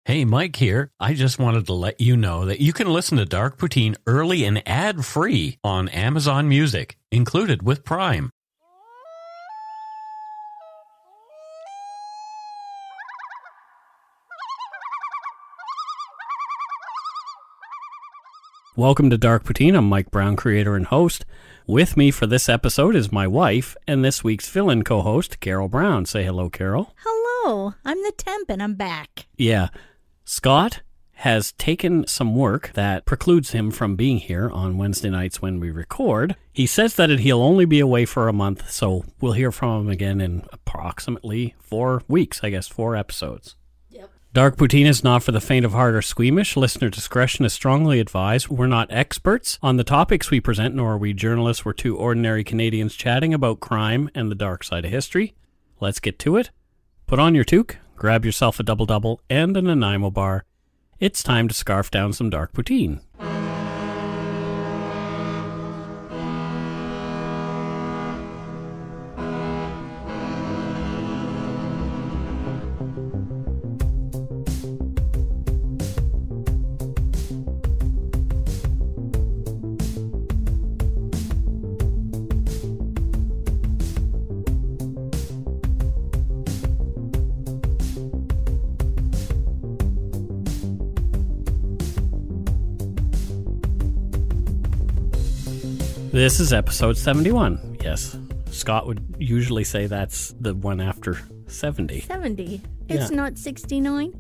Hey, Mike here. I just wanted to let you know that you can listen to Dark Poutine early and ad-free on Amazon Music, included with Prime. Welcome to Dark Poutine. I'm Mike Browne, creator and host. With me for this episode is my wife and this week's fill-in co-host, Carol Browne. Say hello, Carol. Hello. I'm the temp and I'm back. Yeah. Scott has taken some work that precludes him from being here on Wednesday nights when we record. He says that he'll only be away for a month, so we'll hear from him again in approximately 4 weeks, 4 episodes. Dark Poutine is not for the faint of heart or squeamish. Listener discretion is strongly advised. We're not experts on the topics we present, nor are we journalists. We're two ordinary Canadians chatting about crime and the dark side of history. Let's get to it. Put on your toque, grab yourself a double-double and an Nanaimo bar. It's time to scarf down some Dark Poutine. This is episode 71. Yes, Scott would usually say that's the one after 70. 70. It's not 69.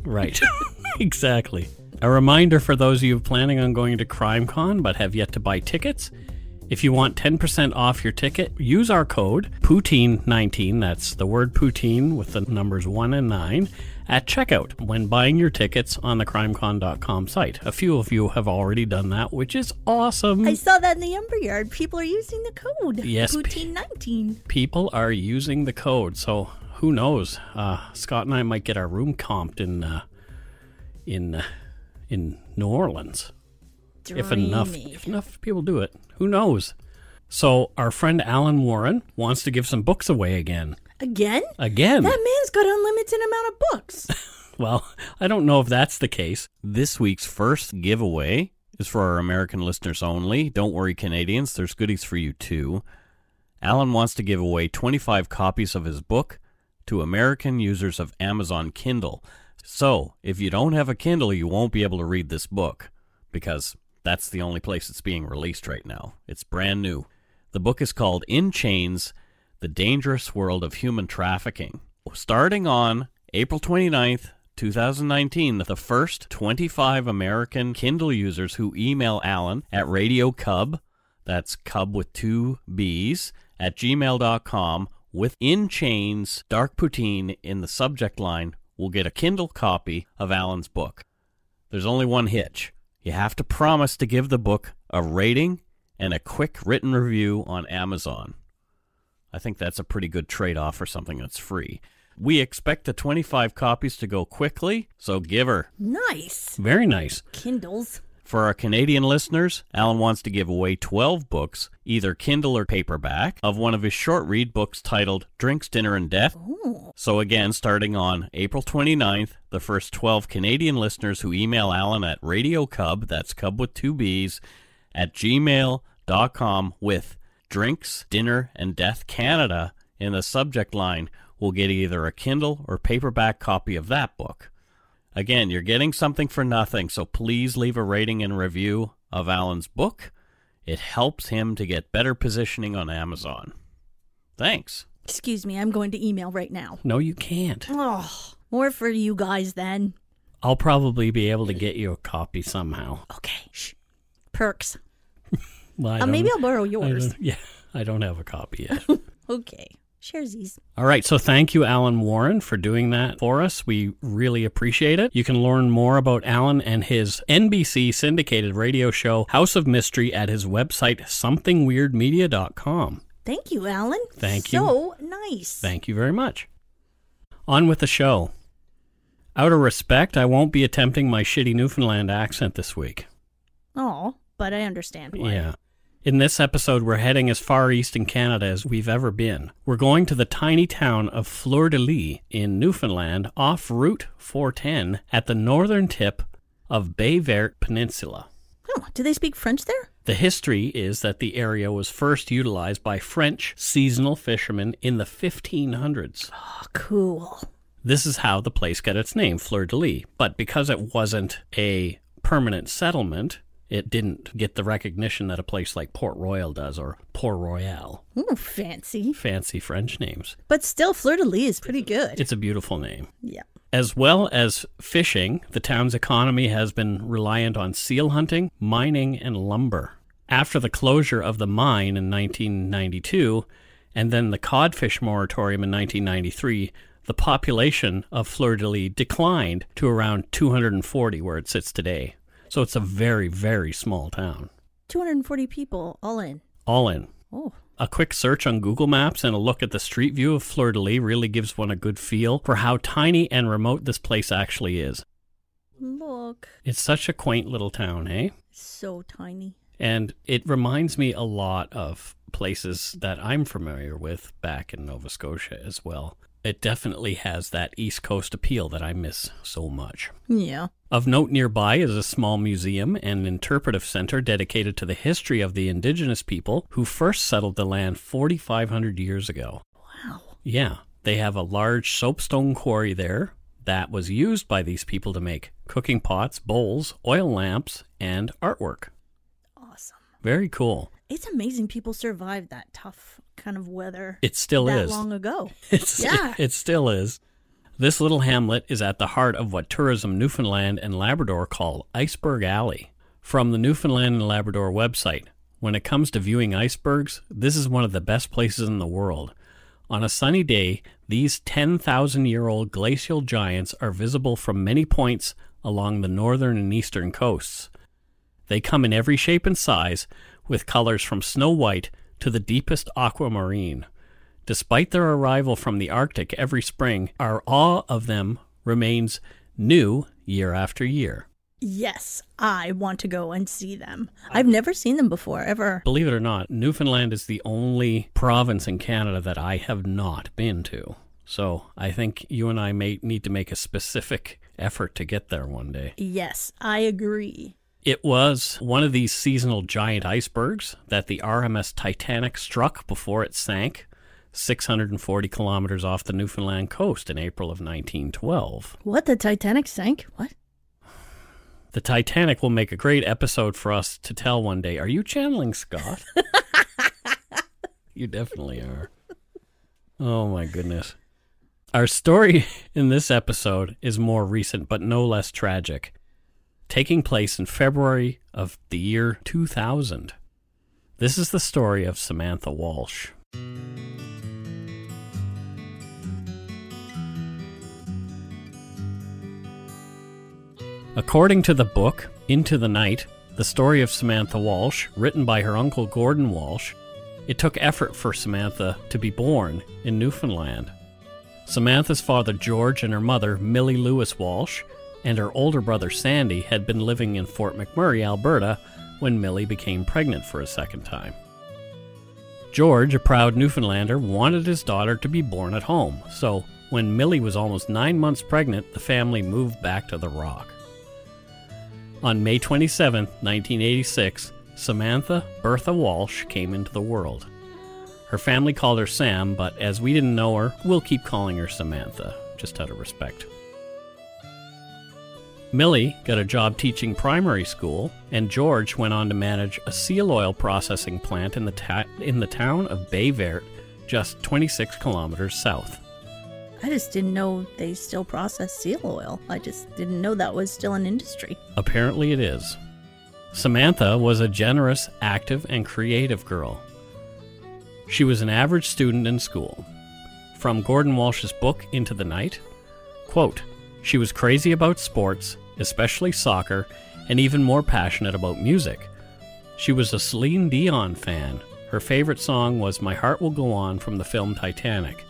Right. Exactly. A reminder for those of you planning on going to CrimeCon but have yet to buy tickets. If you want 10% off your ticket, use our code Poutine19, that's the word Poutine with the numbers 1 and 9, at checkout when buying your tickets on the crimecon.com site. A few of you have already done that, which is awesome. I saw that in the Umberyard. People are using the code. Yes, Poutine19. People are using the code, so who knows? Scott and I might get our room comped in New Orleans. Dreamy. If enough people do it, who knows? So our friend Alan Warren wants to give some books away again. Again? Again. That man's got unlimited amount of books. Well, I don't know if that's the case. This week's first giveaway is for our American listeners only. Don't worry, Canadians, there's goodies for you too. Alan wants to give away 25 copies of his book to American users of Amazon Kindle. So, if you don't have a Kindle, you won't be able to read this book, because that's the only place it's being released right now. It's brand new. The book is called In Chains, The Dangerous World of Human Trafficking. Starting on April 29th, 2019, the first 25 American Kindle users who email Alan at Radio Cub, that's Cub with 2 B's, at gmail.com with In Chains Dark Poutine in the subject line will get a Kindle copy of Alan's book. There's only one hitch. You have to promise to give the book a rating and a quick written review on Amazon. I think that's a pretty good trade-off for something that's free. We expect the 25 copies to go quickly, so give her. Nice. Very nice. Kindles. For our Canadian listeners, Alan wants to give away 12 books, either Kindle or paperback, of one of his short read books titled Drinks, Dinner, and Death. Ooh. So again, starting on April 29th, the first 12 Canadian listeners who email Alan at Radio Cub, that's Cub with 2 B's, at gmail.com with Drinks, Dinner, and Death Canada in the subject line will get either a Kindle or paperback copy of that book. Again, you're getting something for nothing, so please leave a rating and review of Alan's book. It helps him to get better positioning on Amazon. Thanks. Excuse me, I'm going to email right now. No, you can't. Oh, more for you guys then. I'll probably be able to get you a copy somehow. Okay, shh. Perks. Well, Maybe I'll borrow yours. I don't have a copy yet. Okay. Sharesies. All right, so thank you, Alan Warren, for doing that for us. We really appreciate it. You can learn more about Alan and his NBC syndicated radio show, House of Mystery, at his website, somethingweirdmedia.com. Thank you, Alan. Thank you. So nice. Thank you very much. On with the show. Out of respect, I won't be attempting my shitty Newfoundland accent this week. Oh, but I understand why. Yeah. In this episode, we're heading as far east in Canada as we've ever been. We're going to the tiny town of Fleur de Lys in Newfoundland off Route 410 at the northern tip of Baie Verte Peninsula. Oh, do they speak French there? The history is that the area was first utilized by French seasonal fishermen in the 1500s. Oh, cool. This is how the place got its name, Fleur de Lys. But because it wasn't a permanent settlement, it didn't get the recognition that a place like Port Royal does, or Port Royal. Ooh, fancy. Fancy French names. But still, Fleur de Lys is pretty good. It's a beautiful name. Yeah. As well as fishing, the town's economy has been reliant on seal hunting, mining, and lumber. After the closure of the mine in 1992, and then the codfish moratorium in 1993, the population of Fleur de Lys declined to around 240 where it sits today. So it's a very, very small town. 240 people, all in. All in. Oh. A quick search on Google Maps and a look at the street view of Fleur de Lys really gives one a good feel for how tiny and remote this place actually is. Look. It's such a quaint little town, eh? So tiny. And it reminds me a lot of places that I'm familiar with back in Nova Scotia as well. It definitely has that East Coast appeal that I miss so much. Yeah. Of note nearby is a small museum and interpretive center dedicated to the history of the indigenous people who first settled the land 4,500 years ago. Wow. Yeah, they have a large soapstone quarry there that was used by these people to make cooking pots, bowls, oil lamps, and artwork. Awesome. Very cool. It's amazing people survived that tough kind of weather. It still is. That long ago. Yeah. It still is. This little hamlet is at the heart of what Tourism Newfoundland and Labrador call Iceberg Alley. From the Newfoundland and Labrador website, when it comes to viewing icebergs, this is one of the best places in the world. On a sunny day, these 10,000-year-old glacial giants are visible from many points along the northern and eastern coasts. They come in every shape and size, with colors from snow white to the deepest aquamarine. Despite their arrival from the Arctic every spring, our awe of them remains new year after year. Yes, I want to go and see them. I've never seen them before, ever. Believe it or not, Newfoundland is the only province in Canada that I have not been to. So I think you and I may need to make a specific effort to get there one day. Yes, I agree. It was one of these seasonal giant icebergs that the RMS Titanic struck before it sank 640 kilometers off the Newfoundland coast in April of 1912. What, the Titanic sank? What? The Titanic will make a great episode for us to tell one day. Are you channeling Scott? You definitely are. Oh my goodness. Our story in this episode is more recent, but no less tragic. Taking place in February of the year 2000. This is the story of Samantha Walsh. According to the book, Into the Night, the story of Samantha Walsh, written by her uncle Gordon Walsh, it took effort for Samantha to be born in Newfoundland. Samantha's father George and her mother Millie Lewis Walsh and her older brother Sandy had been living in Fort McMurray, Alberta, when Millie became pregnant for a second time. George, a proud Newfoundlander, wanted his daughter to be born at home, so when Millie was almost 9 months pregnant, the family moved back to the Rock. On May 27, 1986, Samantha Bertha Walsh came into the world. Her family called her Sam, but as we didn't know her, we'll keep calling her Samantha, just out of respect. Millie got a job teaching primary school, and George went on to manage a seal oil processing plant in the town of Baie Verte, just 26 kilometers south. I just didn't know they still process seal oil. I just didn't know that was still an industry. Apparently it is. Samantha was a generous, active, and creative girl. She was an average student in school. From Gordon Walsh's book, Into the Night, quote, "She was crazy about sports, especially soccer, and even more passionate about music. She was a Celine Dion fan. Her favorite song was My Heart Will Go On from the film Titanic.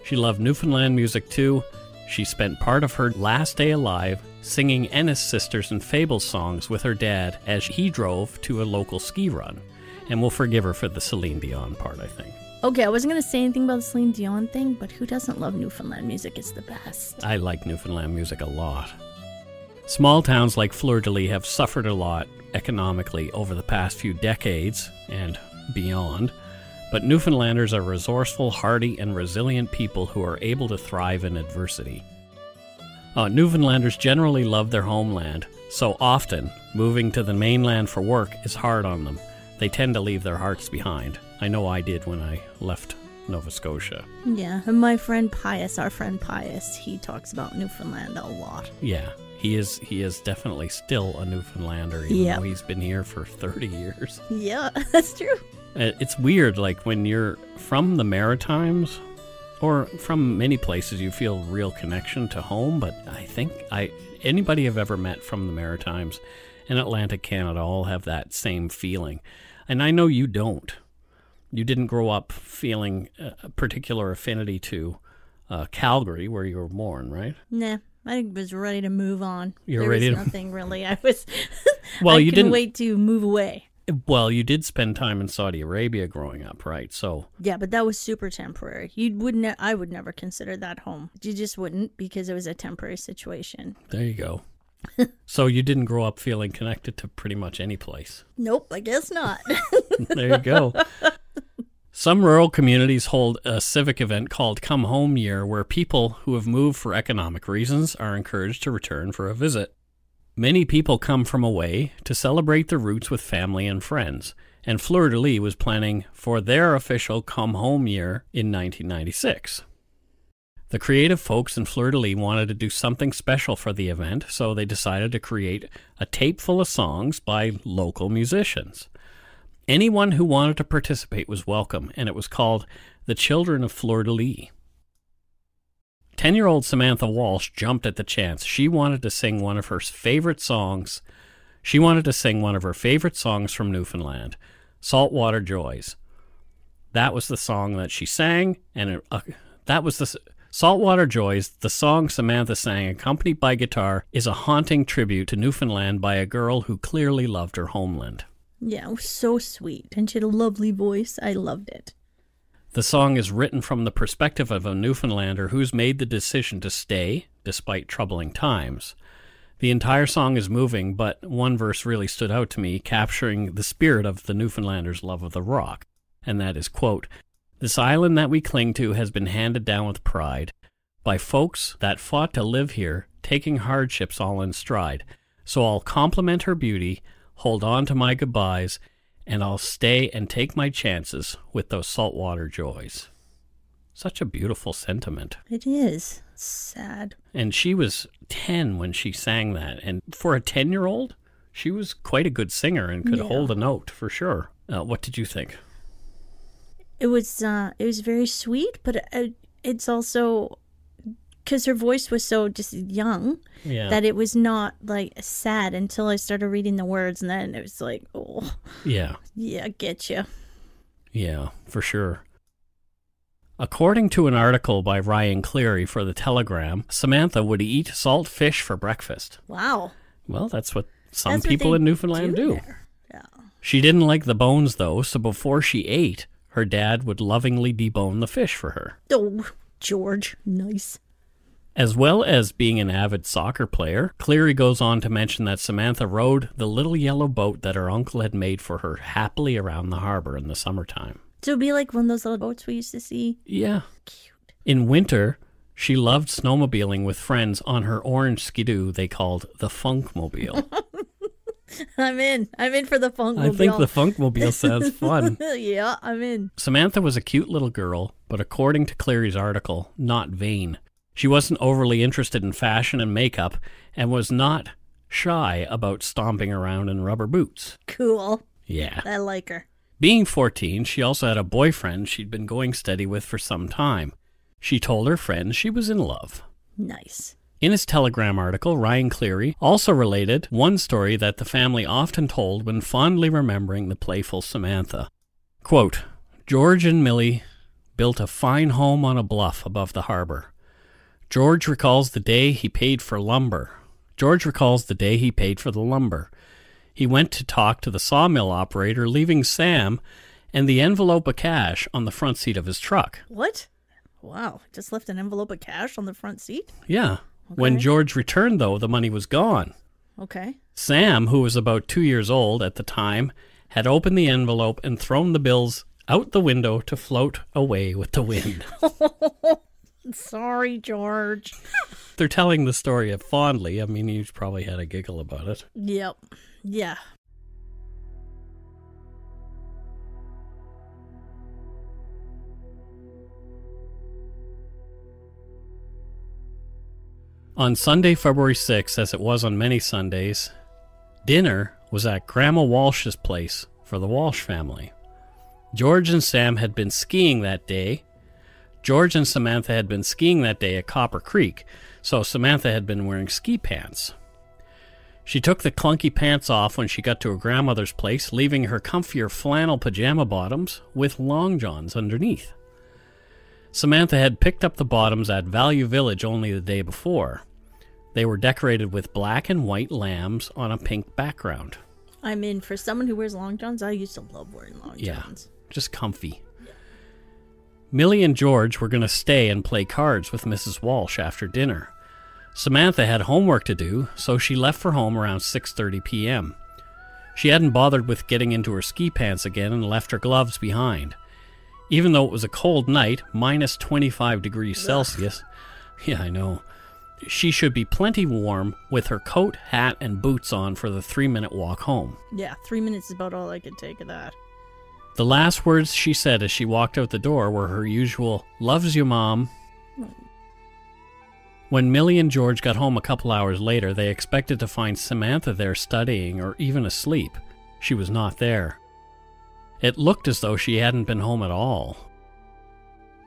She loved Newfoundland music too. She spent part of her last day alive singing Ennis Sisters and Fables songs with her dad as he drove to a local ski run. And we'll forgive her for the Celine Dion part, I think. Okay, I wasn't going to say anything about the Celine Dion thing, but who doesn't love Newfoundland music? It's the best. I like Newfoundland music a lot. Small towns like Fleur de Lys have suffered a lot economically over the past few decades and beyond, but Newfoundlanders are resourceful, hardy, and resilient people who are able to thrive in adversity. Newfoundlanders generally love their homeland, so often moving to the mainland for work is hard on them. They tend to leave their hearts behind. I know I did when I left Nova Scotia. Yeah, and my friend Pius, our friend Pius, he talks about Newfoundland a lot. Yeah, he is definitely still a Newfoundlander, even though he's been here for 30 years. Yeah, that's true. It's weird, like when you're from the Maritimes, or from many places, you feel real connection to home, but I think anybody I've ever met from the Maritimes and Atlantic Canada all have that same feeling. And I know you don't. You didn't grow up feeling a particular affinity to Calgary, where you were born, right? Nah, I was ready to move on. There was nothing really. I was. Well, I you couldn't didn't wait to move away. Well, you did spend time in Saudi Arabia growing up, right? So yeah, but that was super temporary. I would never consider that home. You just wouldn't, because it was a temporary situation. There you go. So you didn't grow up feeling connected to pretty much any place. Nope, I guess not. There you go. Some rural communities hold a civic event called Come Home Year, where people who have moved for economic reasons are encouraged to return for a visit. Many people come from away to celebrate their roots with family and friends, and Fleur de Lys was planning for their official Come Home Year in 1996. The creative folks in Fleur de Lys wanted to do something special for the event, so they decided to create a tape full of songs by local musicians. Anyone who wanted to participate was welcome, and it was called The Children of Fleur de Lys. 10-year-old Samantha Walsh jumped at the chance. She wanted to sing one of her favorite songs. She wanted to sing one of her favorite songs from Newfoundland, Saltwater Joys. That was the song that she sang, and that was the Saltwater Joys, the song Samantha sang, accompanied by guitar, is a haunting tribute to Newfoundland by a girl who clearly loved her homeland. Yeah, it was so sweet, and she had a lovely voice. I loved it. The song is written from the perspective of a Newfoundlander who's made the decision to stay, despite troubling times. The entire song is moving, but one verse really stood out to me, capturing the spirit of the Newfoundlander's love of the rock, and that is, quote, "This island that we cling to has been handed down with pride by folks that fought to live here, taking hardships all in stride. So I'll compliment her beauty, hold on to my goodbyes, and I'll stay and take my chances with those saltwater joys." Such a beautiful sentiment. It is. It's sad. And she was 10 when she sang that. And for a 10-year-old, she was quite a good singer and could hold a note for sure. What did you think? It was very sweet, but it's also because her voice was so just young that it was not like sad until I started reading the words, and then it was like, oh, yeah, get you. Yeah, for sure. According to an article by Ryan Cleary for The Telegram, Samantha would eat salt fish for breakfast. Wow. Well, that's what some people in Newfoundland do. Yeah. She didn't like the bones, though, so before she ate, her dad would lovingly debone the fish for her. Oh, George, nice. As well as being an avid soccer player, Cleary goes on to mention that Samantha rowed the little yellow boat that her uncle had made for her happily around the harbor in the summertime. So it'd be like one of those little boats we used to see? Yeah. Cute. In winter, she loved snowmobiling with friends on her orange skidoo they called the Funkmobile. I'm in for the Funkmobile. I think the Funkmobile sounds fun. Yeah, I'm in. Samantha was a cute little girl, but according to Cleary's article, not vain. She wasn't overly interested in fashion and makeup and was not shy about stomping around in rubber boots. Cool. Yeah. I like her. Being 14, she also had a boyfriend she'd been going steady with for some time. She told her friends she was in love. Nice. In his Telegram article, Ryan Cleary also related one story that the family often told when fondly remembering the playful Samantha. Quote, "George and Millie built a fine home on a bluff above the harbor. George recalls the day he paid for lumber. He He went to talk to the sawmill operator, leaving Sam and the envelope of cash on the front seat of his truck. What? Wow, just left an envelope of cash on the front seat? Yeah. Okay. When George returned, though, the money was gone. Okay. Sam, who was about 2 years old at the time, had opened the envelope and thrown the bills out the window to float away with the wind. Sorry, George. They're telling the story fondly. I mean, you probably had a giggle about it. Yep. Yeah. On Sunday, February 6th, as it was on many Sundays, dinner was at Grandma Walsh's place for the Walsh family. George and Sam had been skiing that day. George and Samantha had been skiing that day at Copper Creek, so Samantha had been wearing ski pants. She took the clunky pants off when she got to her grandmother's place, leaving her comfier flannel pajama bottoms with long johns underneath. Samantha had picked up the bottoms at Value Village only the day before. They were decorated with black and white lambs on a pink background. I mean, for someone who wears long johns, I used to love wearing long johns. Just comfy. Yeah. Millie and George were going to stay and play cards with Mrs. Walsh after dinner. Samantha had homework to do, so she left for home around 6:30 p.m. She hadn't bothered with getting into her ski pants again and left her gloves behind. Even though it was a cold night, minus 25 degrees Celsius, yeah, I know, she should be plenty warm with her coat, hat, and boots on for the 3-minute walk home. Yeah, 3 minutes is about all I could take of that. The last words she said as she walked out the door were her usual, "Loves you, Mom." When Millie and George got home a couple hours later, they expected to find Samantha there studying or even asleep. She was not there. It looked as though she hadn't been home at all.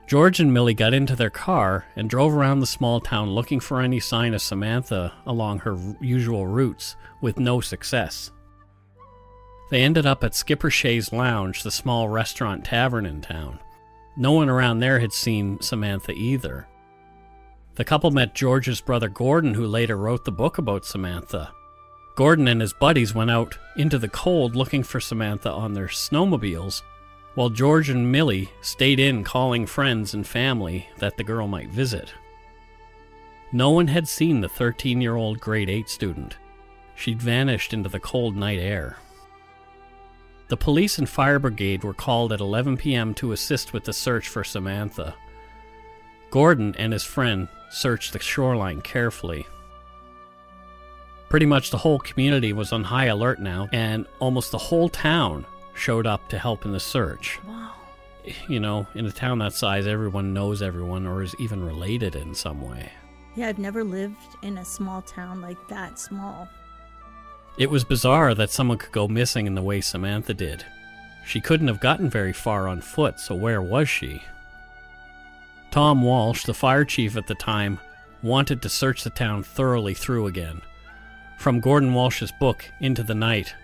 George and Millie got into their car and drove around the small town looking for any sign of Samantha along her usual routes, with no success. They ended up at Skipper Shea's Lounge, the small restaurant tavern in town. No one around there had seen Samantha either. The couple met George's brother Gordon, who later wrote the book about Samantha. Gordon and his buddies went out into the cold looking for Samantha on their snowmobiles, while George and Millie stayed in calling friends and family that the girl might visit. No one had seen the 13-year-old grade 8 student. She'd vanished into the cold night air. The police and fire brigade were called at 11 p.m. to assist with the search for Samantha. Gordon and his friend searched the shoreline carefully. Pretty much the whole community was on high alert now, and almost the whole town showed up to help in the search. Wow. You know, in a town that size, everyone knows everyone or is even related in some way. Yeah, I've never lived in a small town like that small. It was bizarre that someone could go missing in the way Samantha did. She couldn't have gotten very far on foot, so where was she? Tom Walsh, the fire chief at the time, wanted to search the town thoroughly through again. From Gordon Walsh's book, Into the Night,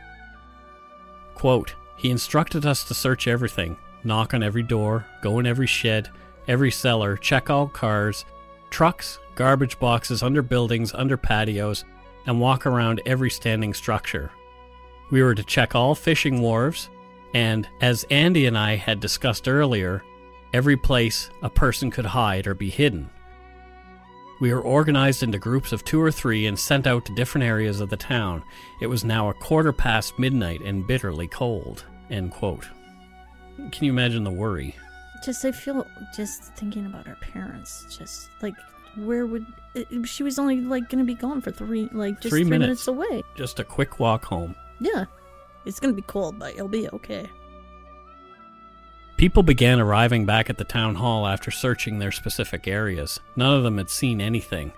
quote, "He instructed us to search everything, knock on every door, go in every shed, every cellar, check all cars, trucks, garbage boxes, under buildings, under patios, and walk around every standing structure. We were to check all fishing wharves, and, as Andy and I had discussed earlier, every place a person could hide or be hidden. We were organized into groups of 2 or 3 and sent out to different areas of the town. It was now 1:15 midnight and bitterly cold." End quote. Can you imagine the worry? I feel, just thinking about her parents, just like, where would, she was only like going to be gone for 3 minutes away. Just a quick walk home. Yeah. It's going to be cold, but it'll be okay. People began arriving back at the town hall after searching their specific areas. None of them had seen anything.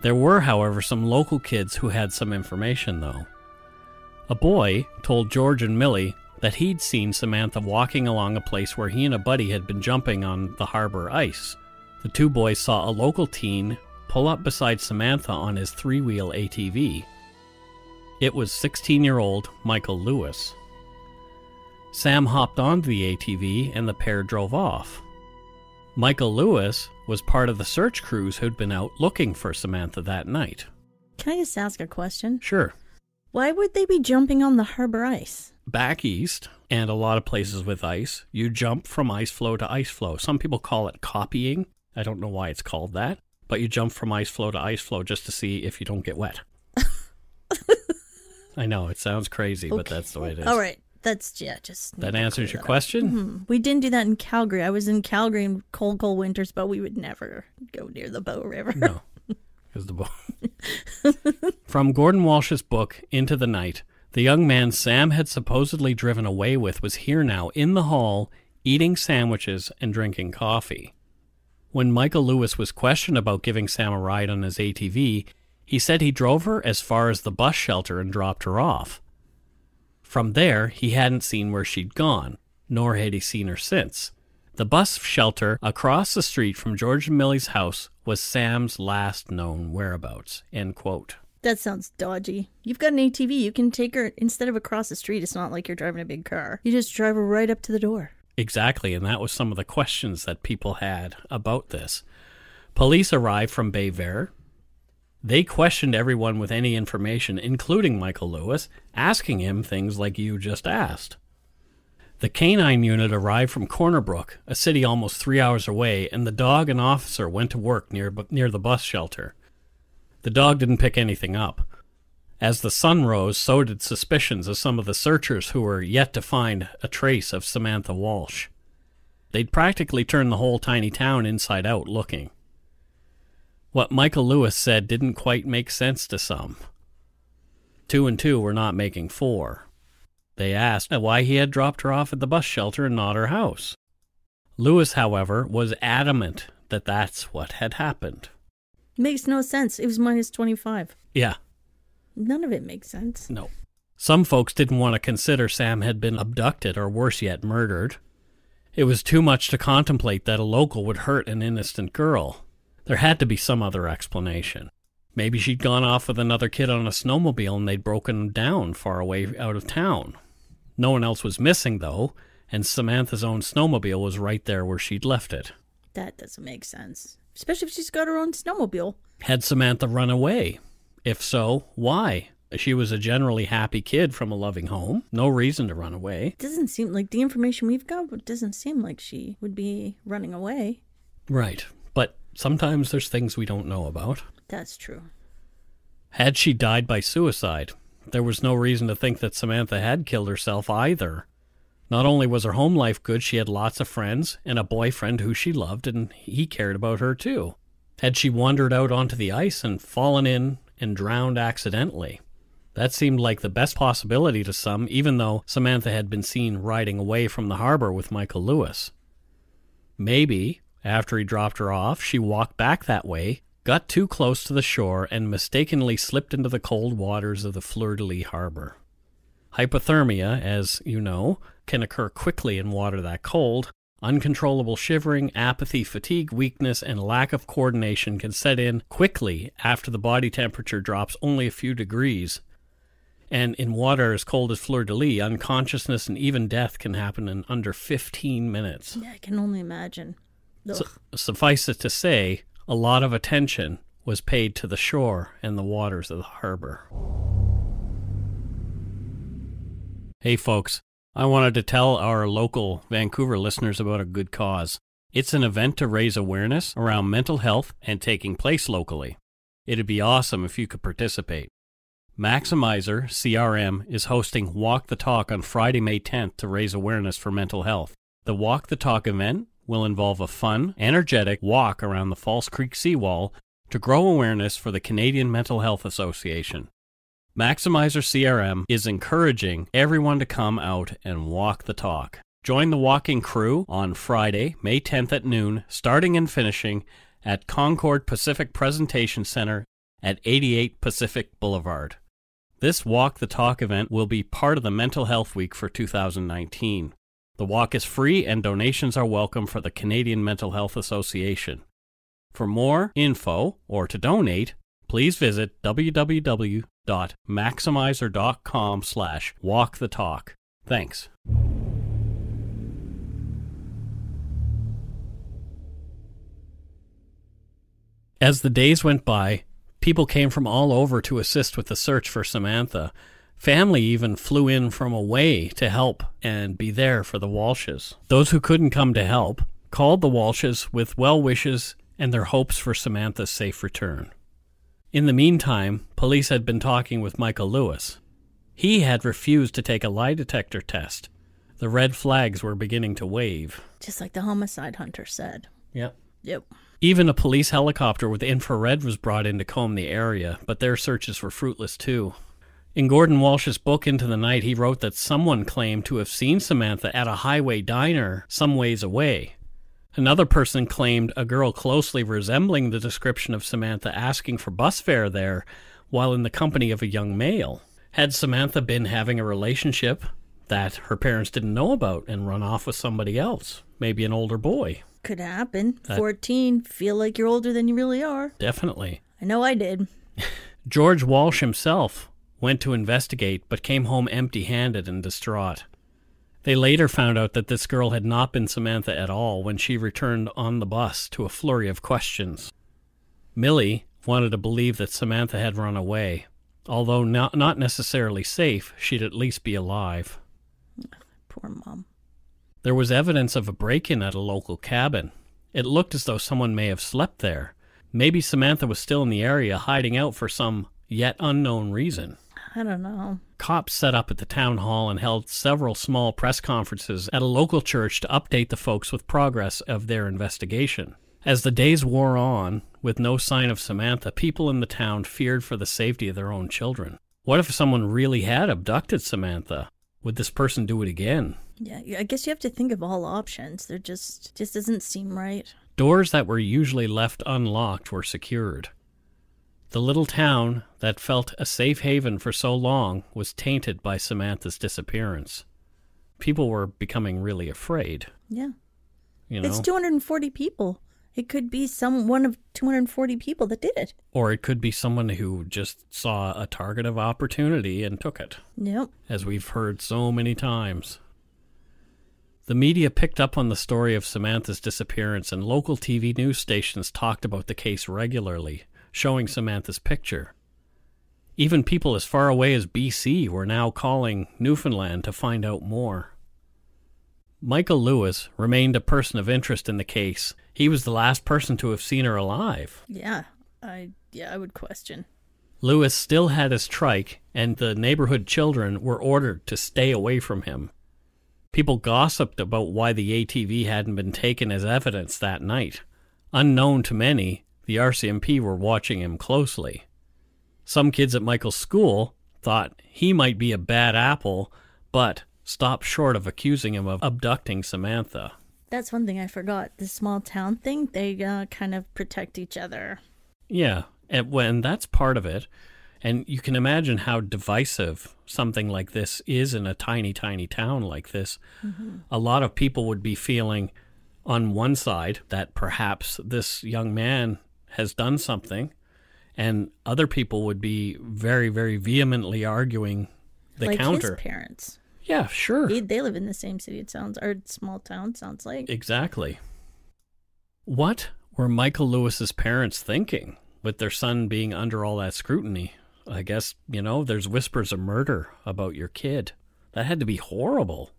There were, however, some local kids who had some information, though. A boy told George and Millie that he'd seen Samantha walking along a place where he and a buddy had been jumping on the harbor ice. The 2 boys saw a local teen pull up beside Samantha on his 3-wheel ATV. It was 16-year-old Michael Lewis. Sam hopped onto the ATV and the pair drove off. Michael Lewis was part of the search crews who'd been out looking for Samantha that night. Can I just ask a question? Sure. Why would they be jumping on the harbor ice? Back east, and a lot of places with ice, you jump from ice floe to ice floe. Some people call it copying. I don't know why it's called that. But you jump from ice floe to ice floe just to see if you don't get wet. I know, it sounds crazy, but that's the way it is. All right. That's, just... That answers your question? Mm-hmm. We didn't do that in Calgary. I was in Calgary in cold winters, but we would never go near the Bow River. No, because the Bow... From Gordon Walsh's book, Into the Night, the young man Sam had supposedly driven away with was here now in the hall, eating sandwiches and drinking coffee. When Michael Lewis was questioned about giving Sam a ride on his ATV, he said he drove her as far as the bus shelter and dropped her off. From there, he hadn't seen where she'd gone, nor had he seen her since. The bus shelter across the street from George and Millie's house was Sam's last known whereabouts. End quote. That sounds dodgy. You've got an ATV. You can take her instead of across the street. It's not like you're driving a big car. You just drive her right up to the door. Exactly, and that was some of the questions that people had about this. Police arrived from Bayvere. They questioned everyone with any information, including Michael Lewis, asking him things like you just asked. The canine unit arrived from Corner Brook, a city almost 3 hours away, and the dog and officer went to work near the bus shelter. The dog didn't pick anything up. As the sun rose, so did suspicions of some of the searchers who were yet to find a trace of Samantha Walsh. They'd practically turned the whole tiny town inside out looking. What Michael Lewis said didn't quite make sense to some. 2 and 2 were not making 4. They asked why he had dropped her off at the bus shelter and not her house. Lewis, however, was adamant that that's what had happened. Makes no sense. It was minus 25. Yeah. None of it makes sense. No. Some folks didn't want to consider Sam had been abducted or worse yet, murdered. It was too much to contemplate that a local would hurt an innocent girl. There had to be some other explanation. Maybe she'd gone off with another kid on a snowmobile and they'd broken down far away out of town. No one else was missing, though, and Samantha's own snowmobile was right there where she'd left it. That doesn't make sense. Especially if she's got her own snowmobile. Had Samantha run away? If so, why? She was a generally happy kid from a loving home. No reason to run away. It doesn't seem like the information we've got, it doesn't seem like she would be running away. Right. But sometimes there's things we don't know about. That's true. Had she died by suicide? There was no reason to think that Samantha had killed herself either. Not only was her home life good, she had lots of friends and a boyfriend who she loved, and he cared about her too. Had she wandered out onto the ice and fallen in and drowned accidentally? That seemed like the best possibility to some, even though Samantha had been seen riding away from the harbor with Michael Lewis. Maybe, after he dropped her off, she walked back that way, got too close to the shore, and mistakenly slipped into the cold waters of the Fleur de Lys harbor. Hypothermia, as you know, can occur quickly in water that cold. Uncontrollable shivering, apathy, fatigue, weakness, and lack of coordination can set in quickly after the body temperature drops only a few degrees. And in water as cold as Fleur de Lys, unconsciousness and even death can happen in under 15 minutes. Yeah, I can only imagine. Suffice it to say, a lot of attention was paid to the shore and the waters of the harbor. Hey folks, I wanted to tell our local Vancouver listeners about a good cause. It's an event to raise awareness around mental health and taking place locally. It'd be awesome if you could participate. Maximizer CRM is hosting Walk the Talk on Friday, May 10th to raise awareness for mental health. The Walk the Talk event will involve a fun, energetic walk around the False Creek seawall to grow awareness for the Canadian Mental Health Association. Maximizer CRM is encouraging everyone to come out and walk the talk. Join the walking crew on Friday, May 10th at noon, starting and finishing at Concord Pacific Presentation Center at 88 Pacific Boulevard. This Walk the Talk event will be part of the Mental Health Week for 2019. The walk is free and donations are welcome for the Canadian Mental Health Association. For more info or to donate, please visit www.maximizer.com/walkthetalk. Thanks. As the days went by, people came from all over to assist with the search for Samantha. Family even flew in from away to help and be there for the Walshes. Those who couldn't come to help called the Walshes with well wishes and their hopes for Samantha's safe return. In the meantime, police had been talking with Michael Lewis. He had refused to take a lie detector test. The red flags were beginning to wave. Just like the homicide hunter said. Yep. Yep. Even a police helicopter with infrared was brought in to comb the area, but their searches were fruitless too. In Gordon Walsh's book Into the Night, he wrote that someone claimed to have seen Samantha at a highway diner some ways away. Another person claimed a girl closely resembling the description of Samantha asking for bus fare there while in the company of a young male. Had Samantha been having a relationship that her parents didn't know about and run off with somebody else, maybe an older boy? Could happen. 14, feel like you're older than you really are. Definitely. I know I did. George Walsh himself went to investigate, but came home empty-handed and distraught. They later found out that this girl had not been Samantha at all when she returned on the bus to a flurry of questions. Millie wanted to believe that Samantha had run away. Although not necessarily safe, she'd at least be alive. Poor Mom. There was evidence of a break-in at a local cabin. It looked as though someone may have slept there. Maybe Samantha was still in the area hiding out for some yet unknown reason. I don't know. Cops set up at the town hall and held several small press conferences at a local church to update the folks with progress of their investigation. As the days wore on, with no sign of Samantha, people in the town feared for the safety of their own children. What if someone really had abducted Samantha? Would this person do it again? Yeah, I guess you have to think of all options. There just doesn't seem right. Doors that were usually left unlocked were secured. The little town that felt a safe haven for so long was tainted by Samantha's disappearance. People were becoming really afraid. Yeah. You know? It's 240 people. It could be one of 240 people that did it. Or it could be someone who just saw a target of opportunity and took it. Yep. As we've heard so many times. The media picked up on the story of Samantha's disappearance, and local TV news stations talked about the case regularly, showing Samantha's picture. Even people as far away as BC were now calling Newfoundland to find out more. Michael Lewis remained a person of interest in the case. He was the last person to have seen her alive. Yeah, I would question. Lewis still had his trike, and the neighborhood children were ordered to stay away from him. People gossiped about why the ATV hadn't been taken as evidence that night. Unknown to many, the RCMP were watching him closely. Some kids at Michael's school thought he might be a bad apple, but stopped short of accusing him of abducting Samantha. That's one thing I forgot. The small town thing, they kind of protect each other. Yeah, and that's part of it. And you can imagine how divisive something like this is in a tiny, tiny town like this. Mm-hmm. A lot of people would be feeling on one side that perhaps this young man has done something, and other people would be very, very vehemently arguing the like counter. Like his parents. Yeah, sure. They live in the same city, it sounds, or small town, sounds like. Exactly. What were Michael Lewis's parents thinking with their son being under all that scrutiny? I guess, there's whispers of murder about your kid. That had to be horrible.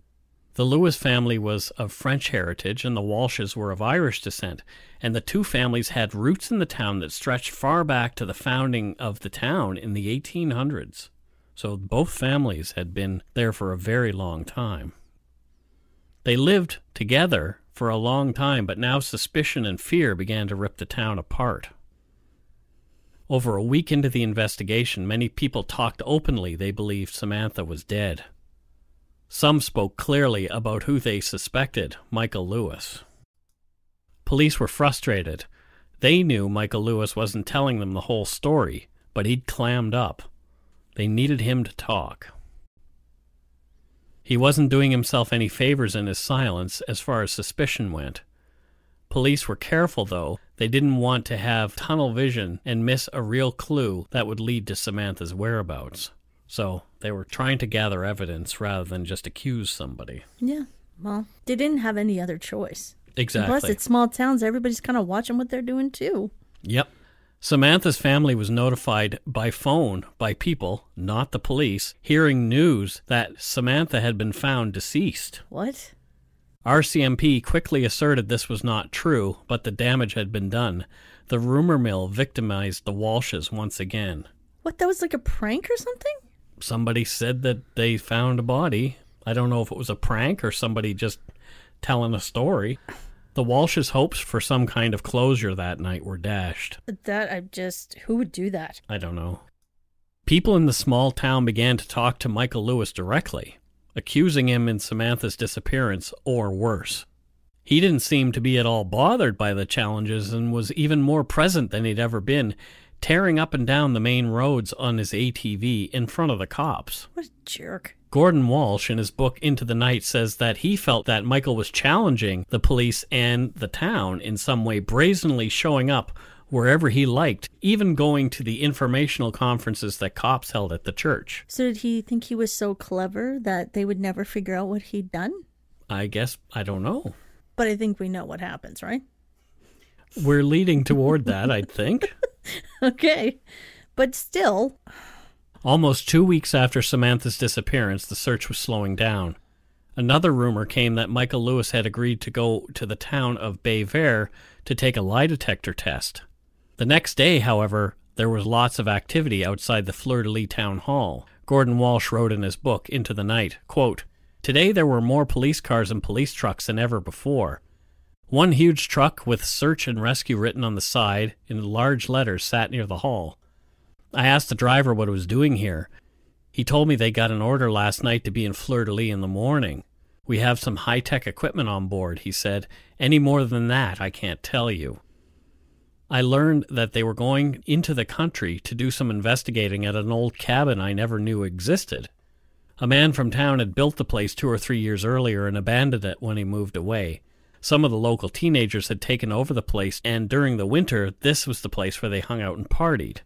The Lewis family was of French heritage, and the Walshes were of Irish descent, and the two families had roots in the town that stretched far back to the founding of the town in the 1800s. So both families had been there for a very long time. They lived together for a long time, but now suspicion and fear began to rip the town apart. Over a week into the investigation, many people talked openly they believed Samantha was dead. Some spoke clearly about who they suspected, Michael Lewis. Police were frustrated. They knew Michael Lewis wasn't telling them the whole story, but he'd clammed up. They needed him to talk. He wasn't doing himself any favors in his silence as far as suspicion went. Police were careful, though. They didn't want to have tunnel vision and miss a real clue that would lead to Samantha's whereabouts. So they were trying to gather evidence rather than just accuse somebody. Yeah, well, they didn't have any other choice. Exactly. Plus, it's small towns. Everybody's kind of watching what they're doing, too. Yep. Samantha's family was notified by phone by people, not the police, hearing news that Samantha had been found deceased. What? RCMP quickly asserted this was not true, but the damage had been done. The rumor mill victimized the Walshes once again. What, that was like a prank or something? Somebody said that they found a body. I don't know if it was a prank or somebody just telling a story. The Walsh's hopes for some kind of closure that night were dashed. Who would do that? I don't know. People in the small town began to talk to Michael Lewis directly, accusing him in Samantha's disappearance, or worse. He didn't seem to be at all bothered by the challenges and was even more present than he'd ever been, tearing up and down the main roads on his ATV in front of the cops. What a jerk. Gordon Walsh, in his book Into the Night, says that he felt that Michael was challenging the police and the town in some way, brazenly showing up wherever he liked, even going to the informational conferences that cops held at the church. So did he think he was so clever that they would never figure out what he'd done? I guess, I don't know. But I think we know what happens, right? We're leading toward that, I think. Okay. But still... Almost 2 weeks after Samantha's disappearance, the search was slowing down. Another rumor came that Michael Lewis had agreed to go to the town of Baie-Verte to take a lie detector test. The next day, however, there was lots of activity outside the Fleur de Lys town hall. Gordon Walsh wrote in his book, Into the Night, quote, "Today there were more police cars and police trucks than ever before. One huge truck with search and rescue written on the side in large letters sat near the hall. I asked the driver what it was doing here. He told me they got an order last night to be in Fleur de Lys in the morning. We have some high-tech equipment on board," he said. "Any more than that, I can't tell you." I learned that they were going into the country to do some investigating at an old cabin I never knew existed. A man from town had built the place 2 or 3 years earlier and abandoned it when he moved away. Some of the local teenagers had taken over the place, and during the winter, this was the place where they hung out and partied.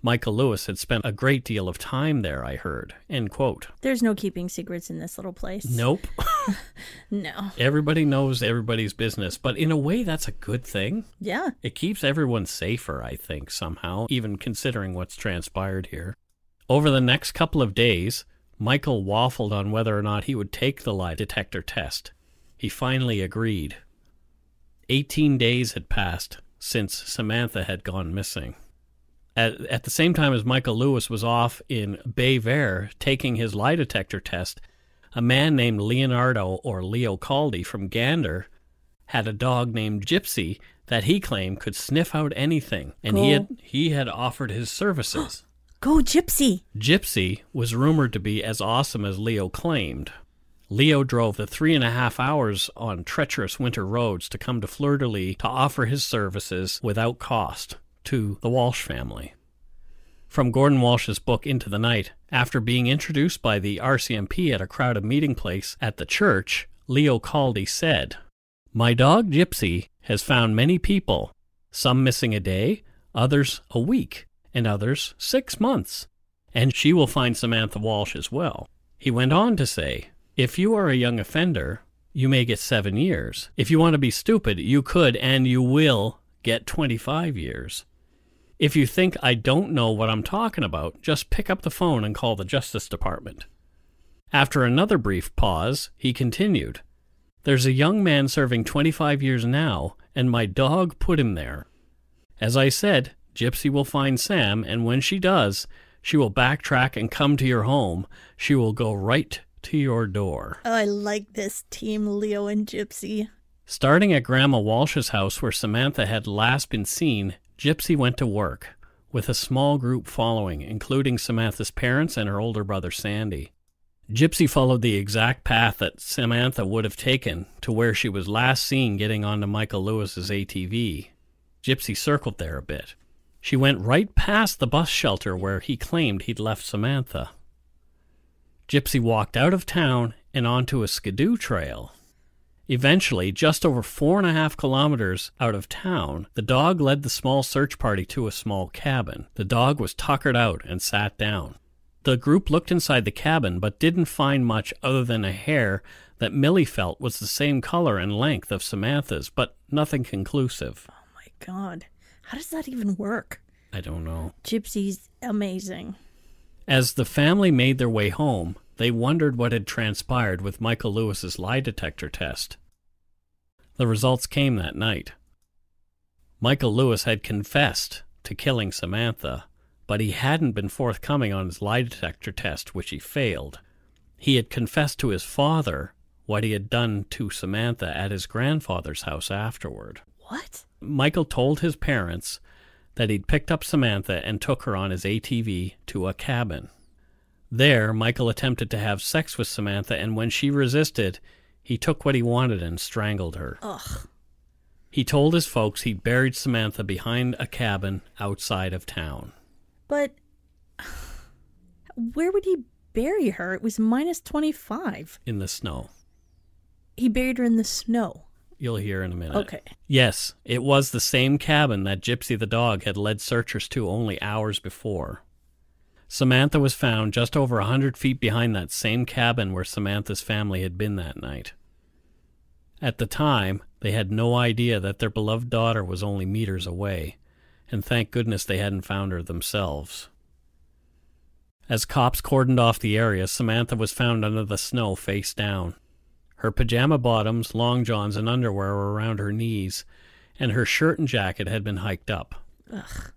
Michael Lewis had spent a great deal of time there, I heard. End quote. There's no keeping secrets in this little place. Nope. No. Everybody knows everybody's business, but in a way that's a good thing. Yeah. It keeps everyone safer, I think, somehow, even considering what's transpired here. Over the next couple of days, Michael waffled on whether or not he would take the lie detector test. He finally agreed. 18 days had passed since Samantha had gone missing. At the same time as Michael Lewis was off in Baie-Verte taking his lie detector test, a man named Leonardo, or Leo Caldi, from Gander had a dog named Gypsy that he claimed could sniff out anything, and he had offered his services. Go Gypsy! Gypsy was rumored to be as awesome as Leo claimed. Leo drove the 3.5 hours on treacherous winter roads to come to Fleur de Lys to offer his services without cost to the Walsh family. From Gordon Walsh's book Into the Night, after being introduced by the RCMP at a crowded meeting place at the church, Leo Caldi said, "My dog Gypsy has found many people, some missing a day, others a week, and others 6 months, and she will find Samantha Walsh as well." He went on to say, "If you are a young offender, you may get 7 years. If you want to be stupid, you could and you will get 25 years. If you think I don't know what I'm talking about, just pick up the phone and call the Justice Department." After another brief pause, he continued, "There's a young man serving 25 years now, and my dog put him there. As I said, Gypsy will find Sam, and when she does, she will backtrack and come to your home. She will go right to your door." Oh, I like this team, Leo and Gypsy. Starting at Grandma Walsh's house where Samantha had last been seen, Gypsy went to work, with a small group following, including Samantha's parents and her older brother Sandy. Gypsy followed the exact path that Samantha would have taken to where she was last seen getting onto Michael Lewis's ATV. Gypsy circled there a bit. She went right past the bus shelter where he claimed he'd left Samantha. Gypsy walked out of town and onto a skidoo trail. Eventually, just over 4.5 kilometers out of town, the dog led the small search party to a small cabin. The dog was tuckered out and sat down. The group looked inside the cabin, but didn't find much other than a hair that Millie felt was the same color and length of Samantha's, but nothing conclusive. Oh my God. How does that even work? I don't know. Gypsy's amazing. As the family made their way home, they wondered what had transpired with Michael Lewis's lie detector test. The results came that night. Michael Lewis had confessed to killing Samantha, but he hadn't been forthcoming on his lie detector test, which he failed. He had confessed to his father what he had done to Samantha at his grandfather's house afterward. What? Michael told his parents that he'd picked up Samantha and took her on his ATV to a cabin. There, Michael attempted to have sex with Samantha, and when she resisted, he took what he wanted and strangled her. Ugh. He told his folks he'd buried Samantha behind a cabin outside of town. But where would he bury her? It was minus 25. In the snow. He buried her in the snow. You'll hear in a minute. Okay. Yes, it was the same cabin that Gypsy the dog had led searchers to only hours before. Samantha was found just over 100 feet behind that same cabin where Samantha's family had been that night. At the time, they had no idea that their beloved daughter was only meters away, and thank goodness they hadn't found her themselves. As cops cordoned off the area, Samantha was found under the snow face down. Her pajama bottoms, long johns, and underwear were around her knees, and her shirt and jacket had been hiked up. Ugh.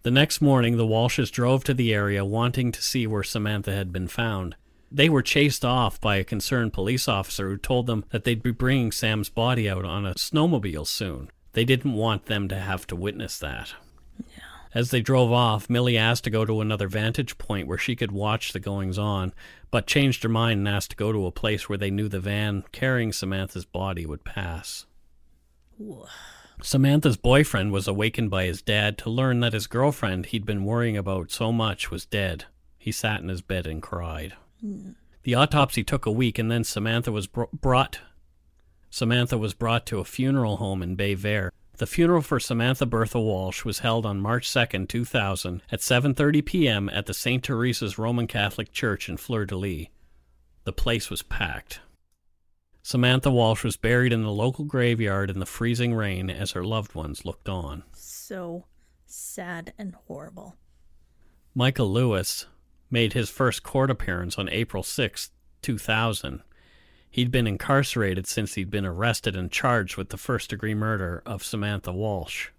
The next morning, the Walshes drove to the area wanting to see where Samantha had been found. They were chased off by a concerned police officer who told them that they'd be bringing Sam's body out on a snowmobile soon. They didn't want them to have to witness that. Yeah. As they drove off, Millie asked to go to another vantage point where she could watch the goings-on, but changed her mind and asked to go to a place where they knew the van carrying Samantha's body would pass. Whoa. Samantha's boyfriend was awakened by his dad to learn that his girlfriend he'd been worrying about so much was dead. He sat in his bed and cried. The autopsy took a week, and then Samantha was brought to a funeral home in Bay Vere. The funeral for Samantha Bertha Walsh was held on March 2nd, 2000, at 7:30 p.m. at the St. Teresa's Roman Catholic Church in Fleur de Lys. The place was packed. Samantha Walsh was buried in the local graveyard in the freezing rain as her loved ones looked on. So sad and horrible. Michael Lewis made his first court appearance on April 6, 2000. He'd been incarcerated since he'd been arrested and charged with the first-degree murder of Samantha Walsh.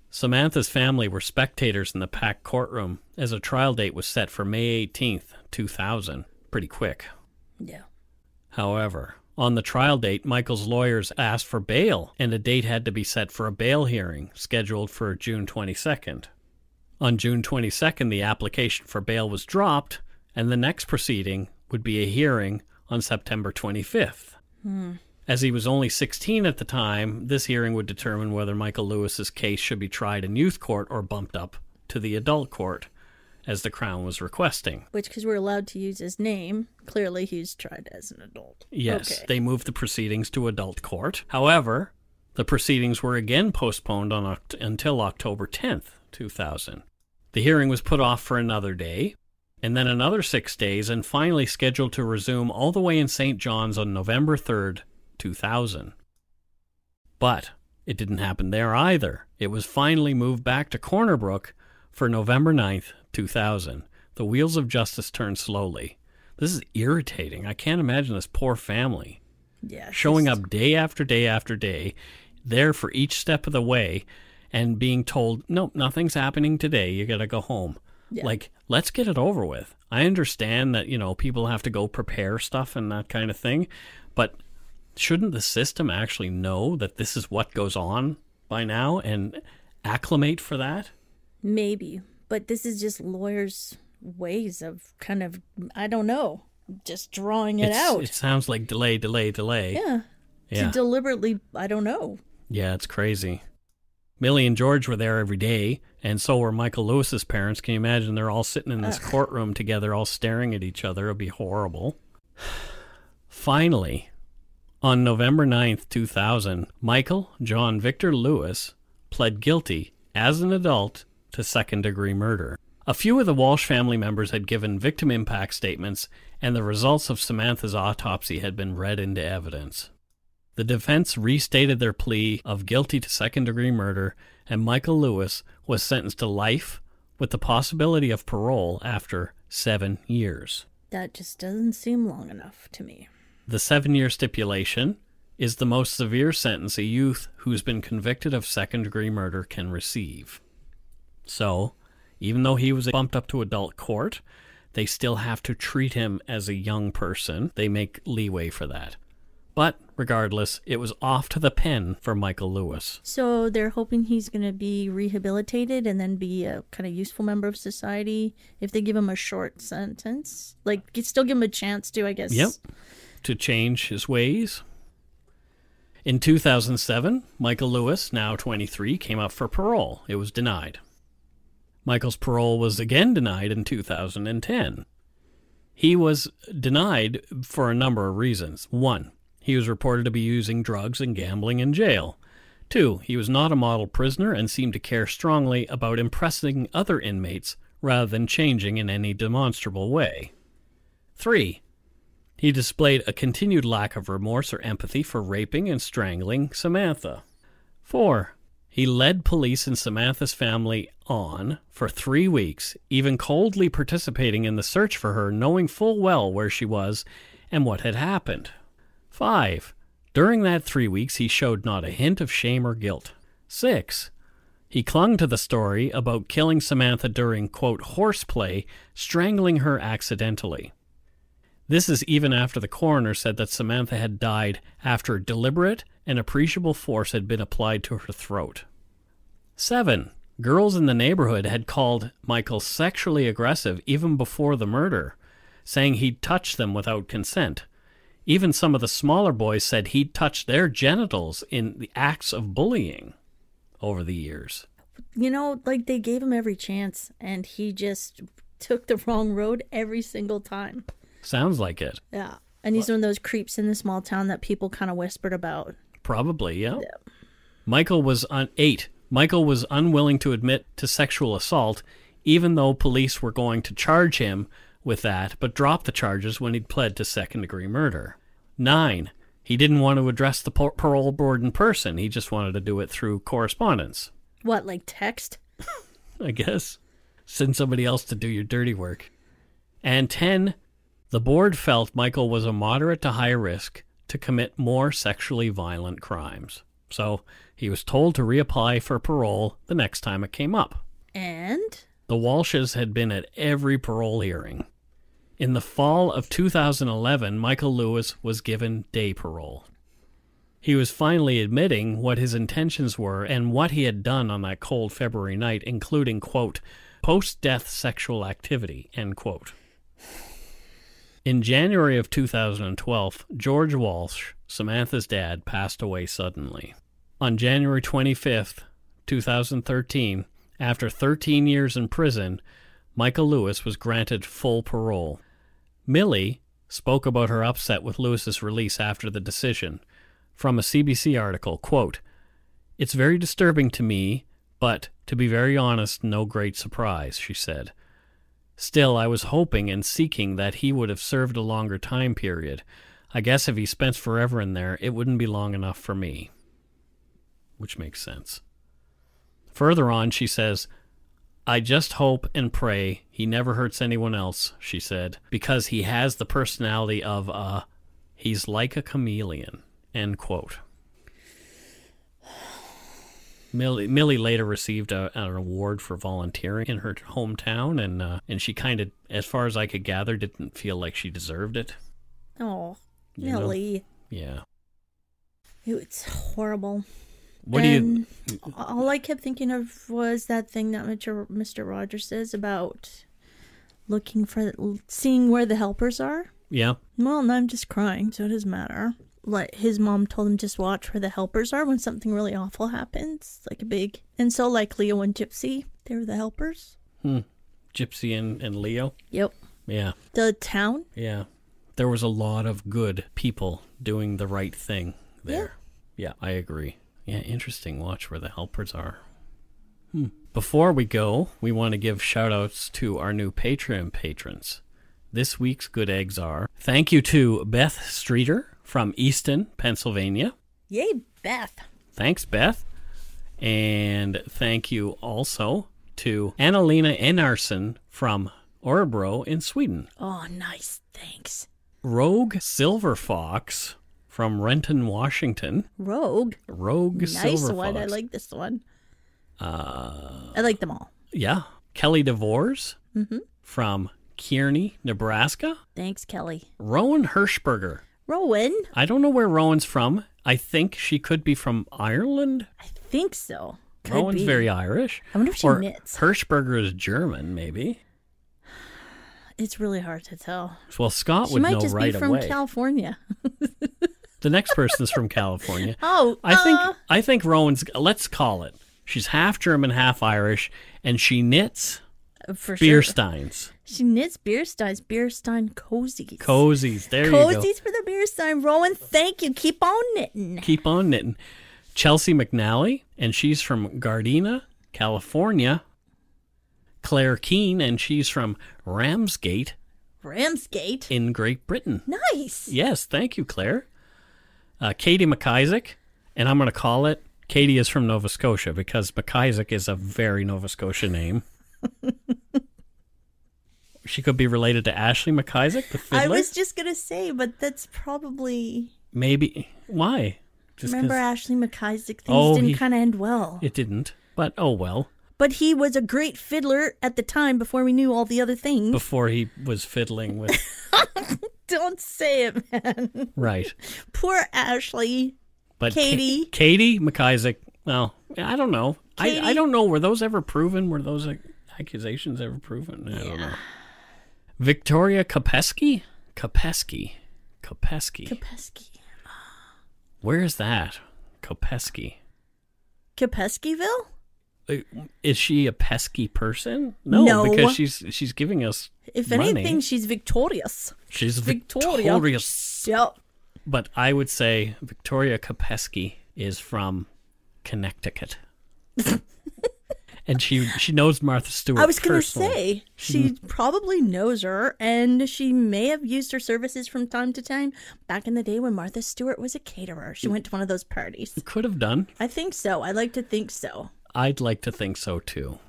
Samantha's family were spectators in the packed courtroom as a trial date was set for May 18th, 2000. Pretty quick. Yeah. However, on the trial date, Michael's lawyers asked for bail, and a date had to be set for a bail hearing, scheduled for June 22nd. On June 22nd, the application for bail was dropped, and the next proceeding would be a hearing on September 25th. As he was only 16 at the time, this hearing would determine whether Michael Lewis's case should be tried in youth court or bumped up to the adult court, as the Crown was requesting. Which, because we're allowed to use his name, clearly he's tried as an adult. Yes, okay. They moved the proceedings to adult court. However, the proceedings were again postponed until October 10th, 2000. The hearing was put off for another day, and then another 6 days, and finally scheduled to resume all the way in St. John's on November 3rd, 2000. But it didn't happen there either. It was finally moved back to Corner Brook for November 9th, 2000. The wheels of justice turned slowly. This is irritating. I can't imagine this poor family. Yeah, showing up day after day after day, there for each step of the way, and being told, nope, nothing's happening today. You got to go home. Yeah. Like, let's get it over with. I understand that, people have to go prepare stuff and that kind of thing, but shouldn't the system actually know that this is what goes on by now and acclimate for that? Maybe, but this is just lawyers' ways of kind of, I don't know, just drawing it out. It sounds like delay. Yeah. To deliberately, I don't know. Yeah, it's crazy. Millie and George were there every day, and so were Michael Lewis's parents. Can you imagine? They're all sitting in this courtroom together, all staring at each other. It would be horrible. Finally, on November 9th, 2000, Michael John Victor Lewis pled guilty as an adult to second-degree murder. A few of the Walsh family members had given victim impact statements, and the results of Samantha's autopsy had been read into evidence. The defense restated their plea of guilty to second-degree murder, and Michael Lewis was sentenced to life with the possibility of parole after 7 years. That just doesn't seem long enough to me. The 7-year stipulation is the most severe sentence a youth who's been convicted of second-degree murder can receive. So, even though he was bumped up to adult court, they still have to treat him as a young person. They make leeway for that. But, regardless, it was off to the pen for Michael Lewis. So they're hoping he's going to be rehabilitated and then be a kind of useful member of society if they give him a short sentence. Like, still give him a chance to, I guess. Yep. To change his ways. In 2007, Michael Lewis, now 23, came up for parole. It was denied. Michael's parole was again denied in 2010. He was denied for a number of reasons. 1, he was reported to be using drugs and gambling in jail. 2, he was not a model prisoner and seemed to care strongly about impressing other inmates rather than changing in any demonstrable way. 3, he displayed a continued lack of remorse or empathy for raping and strangling Samantha. 4, he led police and Samantha's family on for 3 weeks, even coldly participating in the search for her, knowing full well where she was and what had happened. 5, during that 3 weeks, he showed not a hint of shame or guilt. 6, he clung to the story about killing Samantha during, quote, horseplay, strangling her accidentally. This is even after the coroner said that Samantha had died after deliberate and appreciable force had been applied to her throat. 7, girls in the neighborhood had called Michael sexually aggressive even before the murder, saying he'd touched them without consent. Even some of the smaller boys said he'd touched their genitals in the acts of bullying over the years. You know, like, they gave him every chance, and he just took the wrong road every single time. Sounds like it. Yeah. And he's one of those creeps in the small town that people kind of whispered about. Probably, yeah. Michael was unwilling to admit to sexual assault, even though police were going to charge him with that, but dropped the charges when he'd pled to second-degree murder. 9, he didn't want to address the parole board in person. He just wanted to do it through correspondence. What, like text? I guess. Send somebody else to do your dirty work. And 10, the board felt Michael was a moderate to high risk to commit more sexually violent crimes. So he was told to reapply for parole the next time it came up. And? The Walshes had been at every parole hearing. In the fall of 2011, Michael Lewis was given day parole. He was finally admitting what his intentions were and what he had done on that cold February night, including, quote, post-death sexual activity, end quote. In January of 2012, George Walsh, Samantha's dad, passed away suddenly. On January 25th, 2013, after 13 years in prison, Michael Lewis was granted full parole. Millie spoke about her upset with Lewis's release after the decision. From a CBC article, quote, "It's very disturbing to me, but, to be very honest, no great surprise," she said. "Still, I was hoping and seeking that he would have served a longer time period. I guess if he spent forever in there, it wouldn't be long enough for me." Which makes sense. Further on, she says, "I just hope and pray he never hurts anyone else," she said, "because he has the personality of he's like a chameleon," end quote. Millie later received an award for volunteering in her hometown, and she kind of, as far as I could gather, didn't feel like she deserved it. Oh, Millie. Yeah. It's horrible. All I kept thinking of was that thing that Mr. Rogers says about seeing where the helpers are. Yeah. Well, now I'm just crying, so it doesn't matter. Like, his mom told him just watch where the helpers are when something really awful happens, and so like Leo and Gypsy, they were the helpers. Gypsy and Leo? Yep. Yeah. The town? Yeah. There was a lot of good people doing the right thing there. Yeah, I agree. Yeah, interesting. Watch where the helpers are. Before we go, we want to give shout-outs to our new Patreon patrons. This week's good eggs are: thank you to Beth Streeter from Easton, Pennsylvania. Yay, Beth. Thanks, Beth. And thank you also to Annalena Enarsson from Örebro in Sweden. Oh, nice. Thanks. Rogue Silver Fox from Renton, Washington. Rogue Silver nice one. Fox. I like this one. I like them all. Yeah. Kelly DeVores from Kearney, Nebraska. Thanks, Kelly. Rowan Hirschberger. Rowan? I don't know where Rowan's from. I think she could be from Ireland. I think so. Could Rowan's be. very Irish. I wonder if she knits. Hirschberger is German, maybe. It's really hard to tell. Well, Scott She would might know just right be from away. California. The next person's from California. Oh, I think Rowan's. Let's call it. She's half German, half Irish, and she knits for beer sure. steins. She knits beer steins, beer stein cozies. Cozies. There you go. Cozies for the beer stein. Rowan, thank you. Keep on knitting. Keep on knitting. Chelsea McNally, and she's from Gardena, California. Claire Keane, and she's from Ramsgate in Great Britain. Nice. Yes, thank you, Claire. Katie McIsaac, and I'm going to call it, Katie is from Nova Scotia because McIsaac is a very Nova Scotia name. She could be related to Ashley McIsaac, the fiddler. I was just going to say, but that's probably... Maybe. Why? Just Remember 'cause... Ashley McIsaac? Things didn't kind of end well. It didn't, but oh well. But he was a great fiddler at the time before we knew all the other things. Before he was fiddling with... Don't say it, man. Right. Poor Ashley. But Katie. Katie McIsaac, well, I don't know. I don't know. Were those ever proven? Were those accusations ever proven? I don't know. Victoria Kopeski? Kopeski. Where is that? Kopeski. Kopeskiville? Is she a pesky person? No, because she's giving us If money. anything, she's victorious. She's Victoria. victorious. Yep. But I would say Victoria Kopeski is from Connecticut. And she knows Martha Stewart. I was going to personally. say, she probably knows her, and she may have used her services from time to time back in the day when Martha Stewart was a caterer. She went to one of those parties. Could have done. I think so. I like to think so. I'd like to think so, too.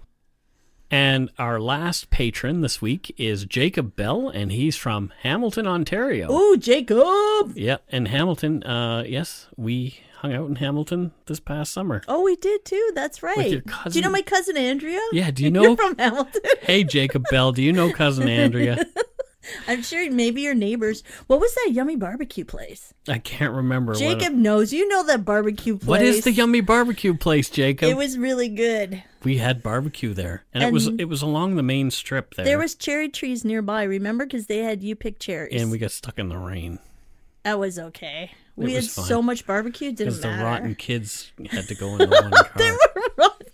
And our last patron this week is Jacob Bell, and he's from Hamilton, Ontario. Oh, Jacob! Yeah, and Hamilton, yes, we hung out in Hamilton this past summer. Oh, we did too. That's right. With your cousin. Do you know my cousin Andrea? Yeah, do you know? You're from Hamilton. Hey, Jacob Bell, do you know cousin Andrea? I'm sure maybe your neighbors. What was that yummy barbecue place? I can't remember. Jacob knows. You know that barbecue place. What is the yummy barbecue place, Jacob? It was really good. We had barbecue there, and it was along the main strip there. There was cherry trees nearby, remember? Because they had you pick cherries. And we got stuck in the rain. That was okay. We was had fine. so much barbecue, it didn't matter. Because the rotten kids had to go in the one car. They were rotten.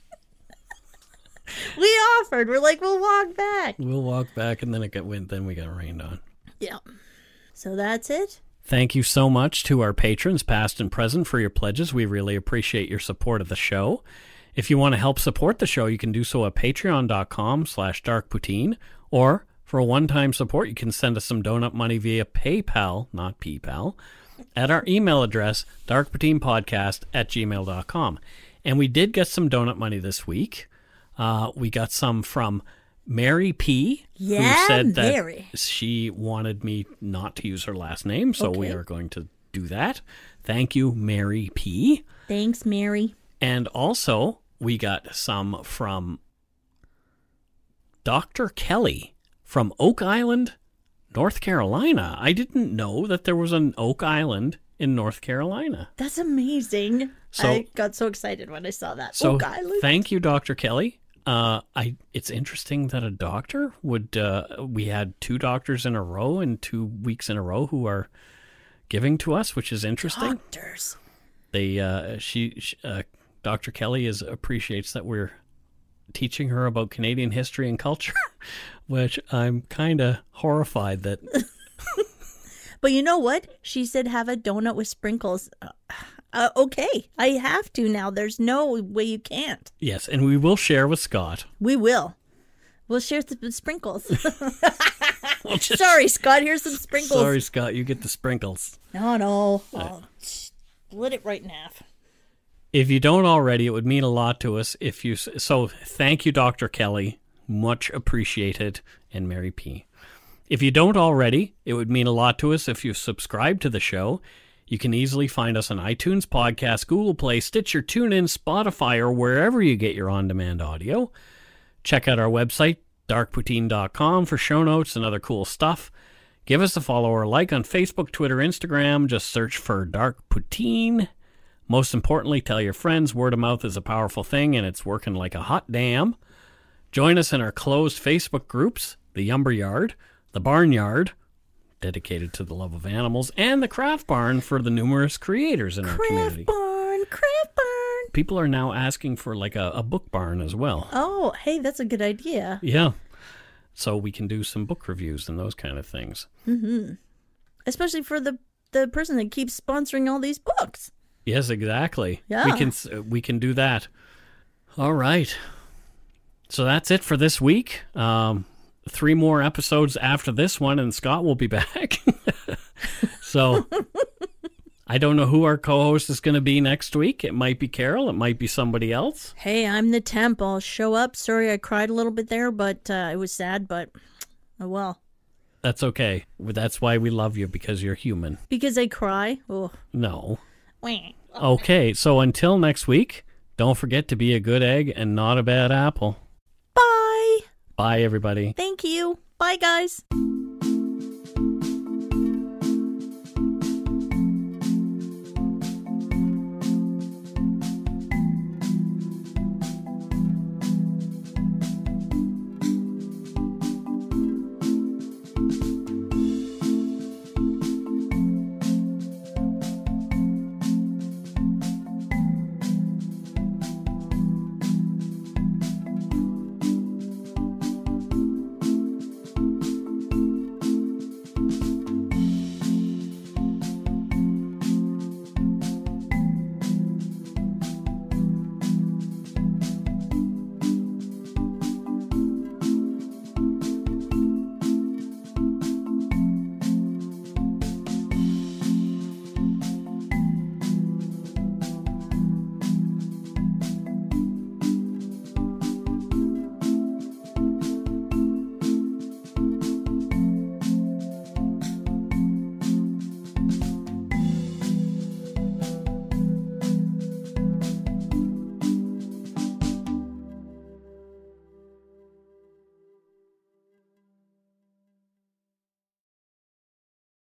We offered. We're like, we'll walk back. We'll walk back, and then then we got rained on. Yeah. So that's it. Thank you so much to our patrons, past and present, for your pledges. We really appreciate your support of the show. If you want to help support the show, you can do so at patreon.com/darkpoutine, or for a one-time support, you can send us some donut money via PayPal, not PayPal, at our email address, darkpoutinepodcast@gmail.com. And we did get some donut money this week. We got some from Mary P., who said that Mary. she wanted me not to use her last name, so we are going to do that. Thank you, Mary P. Thanks, Mary. And also, we got some from Dr. Kelly from Oak Island, North Carolina. I didn't know that there was an Oak Island in North Carolina. That's amazing. So, I got so excited when I saw that. So Oak Island. Thank you, Dr. Kelly. It's interesting that a doctor would, we had 2 doctors in a row and 2 weeks in a row who are giving to us, which is interesting. Doctors. Dr. Kelly appreciates that we're teaching her about Canadian history and culture, which I'm kind of horrified that. But you know what? She said have a donut with sprinkles. Okay, I have to now. There's no way you can't. Yes, and we will share with Scott. We will. We'll share the sprinkles. Sorry, Scott. Here's some sprinkles. Sorry, Scott. You get the sprinkles. No. I'll split it right in half. If you don't already, it would mean a lot to us if you... So thank you, Dr. Kelly. Much appreciated. And Mary P. If you don't already, it would mean a lot to us if you subscribe to the show. You can easily find us on iTunes, Podcast, Google Play, Stitcher, TuneIn, Spotify, or wherever you get your on-demand audio. Check out our website, darkpoutine.com, for show notes and other cool stuff. Give us a follow or like on Facebook, Twitter, Instagram. Just search for Dark Poutine. Most importantly, tell your friends. Word of mouth is a powerful thing, and it's working like a hot damn. Join us in our closed Facebook groups, the Yumber Yard, the Barnyard, dedicated to the love of animals, and the Craft Barn for the numerous creators in our community. Craft Barn. People are now asking for like a book barn as well. Oh, hey, that's a good idea. Yeah. So we can do some book reviews and those kind of things. Mm-hmm. Especially for the person that keeps sponsoring all these books. Yes, exactly. Yeah. We can do that. All right. So that's it for this week. 3 more episodes after this one, and Scott will be back. So I don't know who our co-host is going to be next week. It might be Carol. It might be somebody else. Hey, I'm the temp. I'll show up. Sorry I cried a little bit there, but it was sad, but oh well. That's okay. That's why we love you, because you're human. Because I cry? Oh. No. Okay, so until next week, don't forget to be a good egg and not a bad apple. Bye. Bye, everybody. Thank you. Bye, guys.